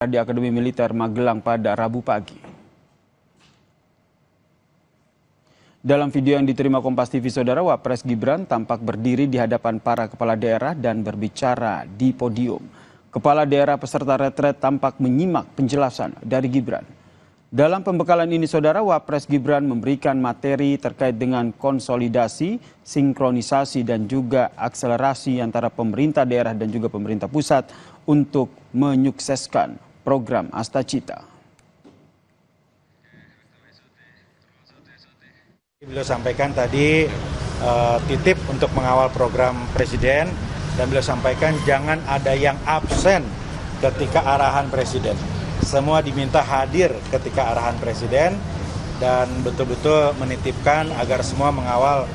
di Akademi Militer Magelang pada Rabu pagi. Dalam video yang diterima Kompas TV, Saudara, Wapres Gibran tampak berdiri di hadapan para kepala daerah dan berbicara di podium. Kepala daerah peserta retret tampak menyimak penjelasan dari Gibran. Dalam pembekalan ini, Saudara, Wapres Gibran memberikan materi terkait dengan konsolidasi, sinkronisasi, dan juga akselerasi antara pemerintah daerah dan juga pemerintah pusat untuk menyukseskan program Astacita. Beliau sampaikan tadi titip untuk mengawal program Presiden, dan beliau sampaikan jangan ada yang absen ketika arahan Presiden. Semua diminta hadir ketika arahan Presiden dan betul-betul menitipkan agar semua mengawal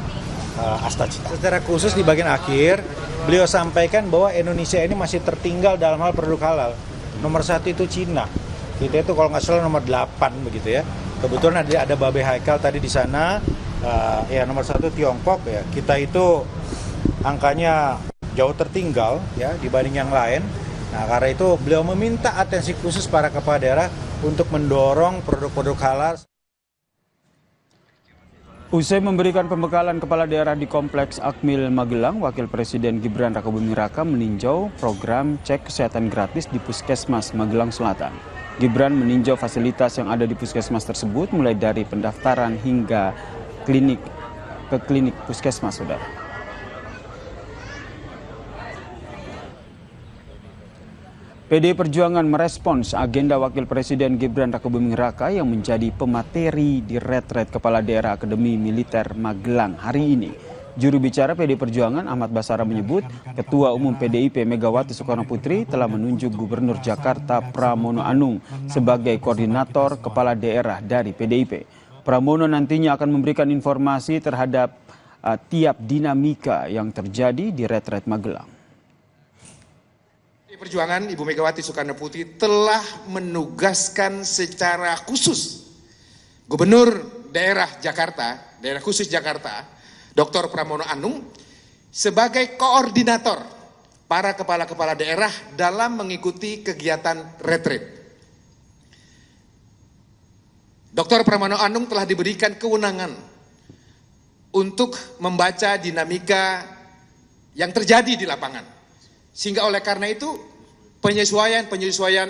Astacita. Secara khusus di bagian akhir, beliau sampaikan bahwa Indonesia ini masih tertinggal dalam hal produk halal. Nomor 1 itu Cina. Kita itu kalau nggak salah nomor 8 begitu ya. Kebetulan ada Babe Haikal tadi di sana. Ya nomor 1 Tiongkok ya. Kita itu angkanya jauh tertinggal ya dibanding yang lain. Nah, karena itu beliau meminta atensi khusus para kepala daerah untuk mendorong produk-produk halal. Usai memberikan pembekalan kepala daerah di Kompleks Akmil Magelang, Wakil Presiden Gibran Rakabuming Raka meninjau program cek kesehatan gratis di Puskesmas Magelang Selatan. Gibran meninjau fasilitas yang ada di puskesmas tersebut, mulai dari pendaftaran hingga ke klinik puskesmas, Saudara. PDI Perjuangan merespons agenda Wakil Presiden Gibran Rakabuming Raka yang menjadi pemateri di retret Kepala Daerah Akademi Militer Magelang hari ini. Juru bicara PDI Perjuangan Ahmad Basara menyebut Ketua Umum PDIP Megawati Soekarnoputri telah menunjuk Gubernur Jakarta Pramono Anung sebagai koordinator kepala daerah dari PDIP. Pramono nantinya akan memberikan informasi terhadap tiap dinamika yang terjadi di retret Magelang. Perjuangan Ibu Megawati Soekarnoputri telah menugaskan secara khusus Gubernur Daerah Jakarta, Daerah Khusus Jakarta, Dr. Pramono Anung sebagai koordinator para kepala-kepala daerah dalam mengikuti kegiatan retret. Dr. Pramono Anung telah diberikan kewenangan untuk membaca dinamika yang terjadi di lapangan. Sehingga oleh karena itu penyesuaian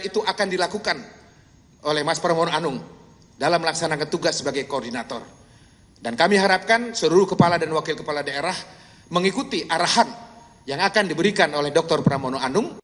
itu akan dilakukan oleh Mas Pramono Anung dalam melaksanakan tugas sebagai koordinator. Dan kami harapkan seluruh kepala dan wakil kepala daerah mengikuti arahan yang akan diberikan oleh Dr. Pramono Anung.